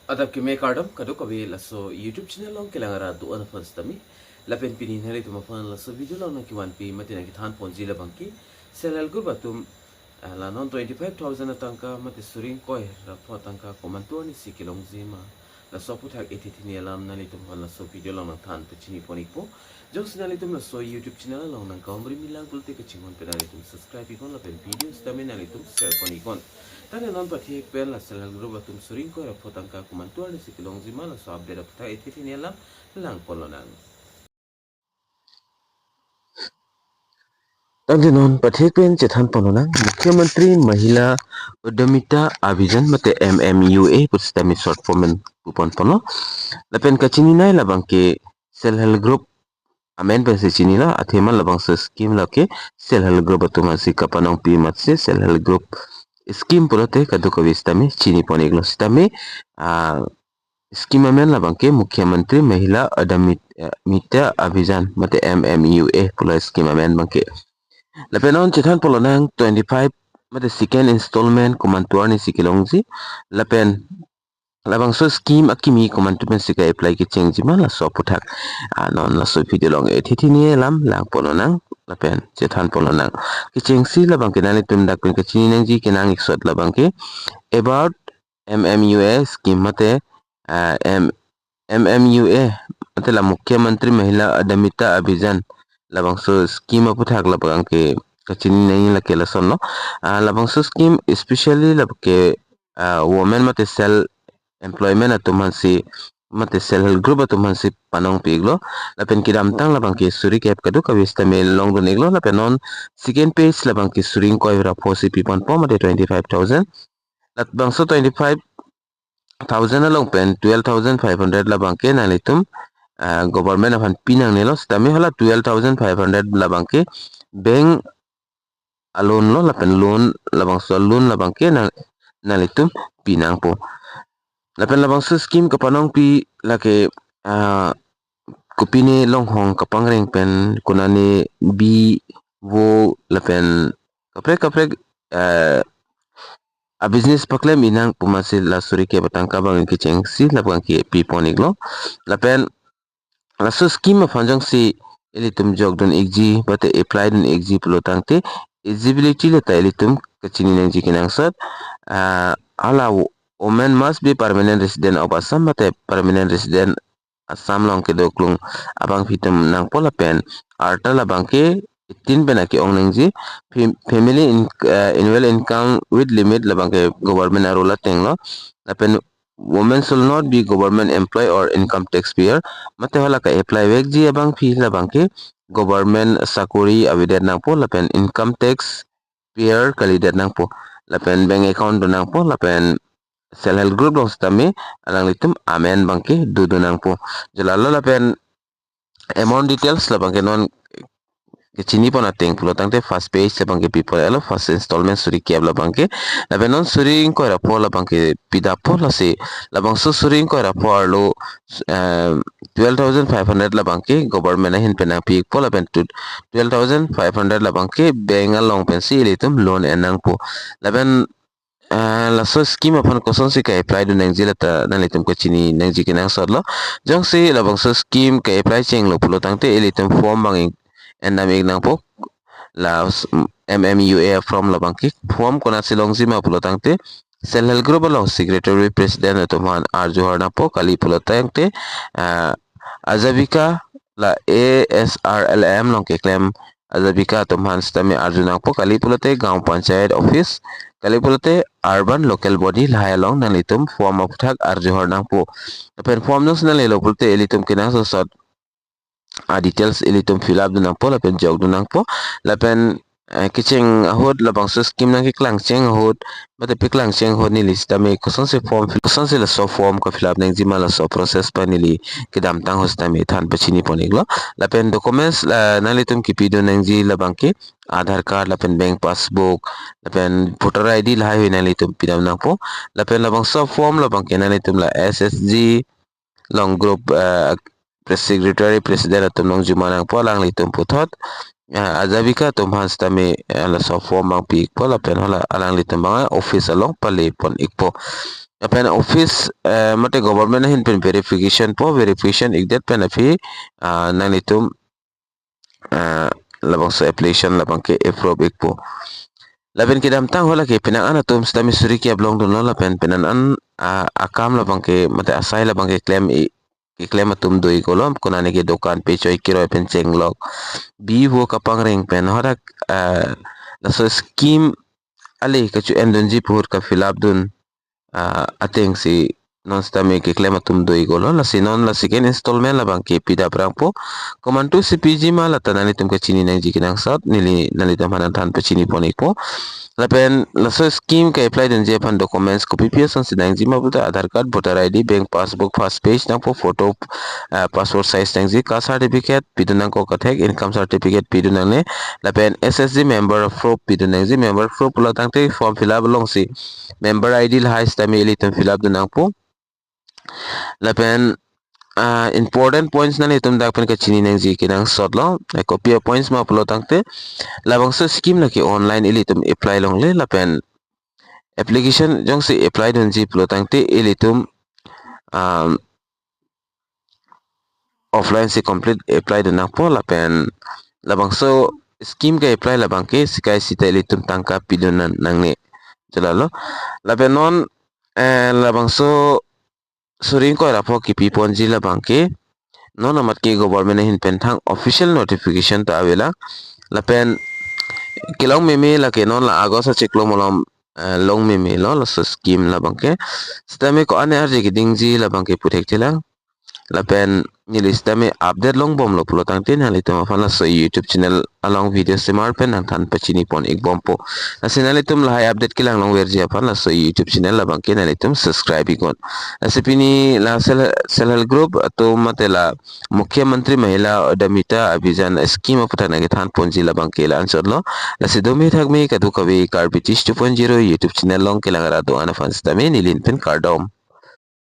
Adap ki me kardam kaduk kabi laso YouTube channel long kilangara tu ana first tami lapen pinin hari tu mafan laso video long ki wan pi mati na ki than ponji la bangki selal gur batum la non 25,000 tangka mati suring koi rapo tangka komantua ni si kilong zima la so putak etiti ni alam nali tum fan laso video long nang than pechini ponik po jok sinali tum laso YouTube channel long nang kaumri milang pulte kechingon penali tum subscribe ikon lapen videos tami nali tum share ponikon tanya non pati ekpen la selal gur batum suring koi rapo tangka komantua ni si kilong zima la so update putak etiti ni alam lang polonang तंजनोन पठेकपेन चेथान पनोना मुख्यमंत्री महिला उद्यमिता अभियान मते MMUA पुस्तमी शॉर्ट फॉर्म पुपन पनो लपेन कचिनी नाय लबंग के सेल्फ हेल्प ग्रुप अमेन पेसे चिनी ला अथेमा लबंग से स्कीम लके सेल्फ हेल्प ग्रुप तुमसी कपनों पी मत से सेल्फ हेल्प ग्रुप स्कीम पुरते कदु कविस्तमी चिनी पनिगलो सितमी स्कीम अमेन लबंग के मुख्यमंत्री महिला उद्यमिता अभियान मते MMUA पुला स्कीम अमेन बंके Lapenon chithan polonang 25 mate second installment kumantuar ni sikilongji lapen labang so scheme akimi kumantumen sika apply ki chengji ma la so puthak anon la so video long ethiti ni lam lang polonang lapen chithan polonang ki chengsi labang kenani tum dak kun kachini nang ji kenang iksot labang ke about MMUA scheme mate MMUA mate la मुख्यमंत्री महिला उद्यमिता अभियान labang so scheme puthak labang ke kachini nai la kela sonno labang so scheme especially lab ke women mate self employment atumansi mate self help group atumansi panong piglo lapen kidam tang labang ke suri kep kadu kawista me long do neglo lapen on second page labang ke suring ko ira posi pipon po mate 25,000 lat bang so 25,000 along pen 12,500 labang ke nalitum government of pinang nelos tami hala 12,500 labang ke bank alon lo lapen loan labang so loan labang ke nalitum pinang po lapen labang so scheme kapanong pi lake kupine long hong kapangreng pen kunani bi wo lapen kaprek a business pakle minang pumasi la suri ke batang kabang ke chengsi labang ke pi poniglo lapen la so scheme fanjang si elitum jog don exji bate apply don exji pelotang te eligibility le ta elitum kachini nang ji kinang sat ala women must be permanent resident of Assam bate permanent resident Assam long ke doklung abang fitum nang pola pen arta labang ke tin pena ke ong nang ji family annual income with limit labang ke government arola tenglo lapen women should not be government employee or income taxpayer mate hala ka apply wek ji abang fi labang ke government sakuri avidet nang po lapen income tax payer kalidet nang po lapen bank account nang po lapen self help group dong stami alang litum amen bangke dudu nang po jalala lapen amount details labang ke non kecini pon ating pulo tangte first page labang ke people alo first installment suri kiab labang ke lapen non suri ko rapo labang ke pidapo lasi labang so suri ko rapo arlo 12,500 labang ke government hin penang pi po lapen 12,500 labang ke bank along pensi litum loan enang po lapen la so scheme upon koson si ka apply do nang jila ta nan litum ko chini nang ji kinang sodlo jong si labang so scheme ka apply cheng lo pulo tangte elitum form banging en namig nang po la MMUA from labang ki form kona silong si ma pulo tangte self help group lo secretary president to man arjo harna po kali pulo tangte azabika la ASRLM long ke claim azabika to man stami arjuna po kali pulote gaon panchayat office kali pulote urban local body lahalong nang litum form of thak arjohar nang po pen form nang nang lelo pulote elitum kinang so sot details elitum fill up nang po lapen jog nang po lapen kicheng hod labang so scheme nang kiklang cheng hod bate piklang cheng hod ni list me koson se la so form ko fill up nang jima la so process pa nili kidam tang hosta me than pachini poniglo lapen documents nalitum kipido nang ji labang ke Aadhaar card lapen bank passbook lapen voter ID lahai hoina litum pinam nang po lapen labang so form labang ke nalitum la SSG long group secretary president atum nong jumanang po lang litum puthot azabika tum hans tami ala so form mang pi po lapen hala alang litum mga office along pali pon ikpo Lapen office mate government hin pen verification po verification igdet pen api nang itum labang so application labang ke approve po. Lapen kidam tang hola ke penang an atum stami suri ki ablong dun lapen penan an akam labang ke mate asai labang ke claim atum doi kolom kunani ke dokan pe choi kiro pen chenglok bi wo kapang reng pen horak laso scheme ali kachu endonji pur ka fill up dun ateng si non stami ke claim atum doi golo la si non la second installment la bang ke pida brang po komantu si pg ma la tanani tum ke chini nang jikinang sat nili nali tamanan tan pe chini ponik po lapen la so scheme ke apply den je pan documents copy paste on sinang ji ma buta aadhar card voter id bank passbook first page nang po photo passport size nang ji caste certificate pidunang ko kathek income certificate pidunang ne lapen ssg member of proof pidunang ji member proof la tang te form fill up long si member id la high stami ili tum fill up dunang po lapen important points na ni tum dak pen ka chini nang ji kinang sot lo copy of points ma upload tangte labang so scheme na ki online ili tum apply long le lapen application jong si apply dun ji upload tangte ili tum offline si complete apply dun nang po lapen labang so scheme ka apply labang ke sikai sita ili tum tangka pidun nang ni jalalo lapen non labang so suring ko rapo ki pipon ji labang ke non amat ki government hin pen thang official notification ta avela lapen kilong meme la ke non la agosa cheklo molom long meme lo la scheme la bangke stame ko ane arje ki dingji la bangke putek tilang lapen nili stame update long bom lo pulo tang tin hali tuma fana so youtube channel along video semar pen nang tan pachini pon ik bom po asinali tum la hai update kilang long verji apan la so youtube channel la bangke nali tum subscribe ikon asipini la self group atau matela मुख्यमंत्री महिला उद्यमिता अभियान स्कीम पथाना के थान ponji labang ke lan chodlo la sidomi thakmi kadu kabi carbitis 2.0 youtube channel long ke langara do ana fans tame nilin pen cardom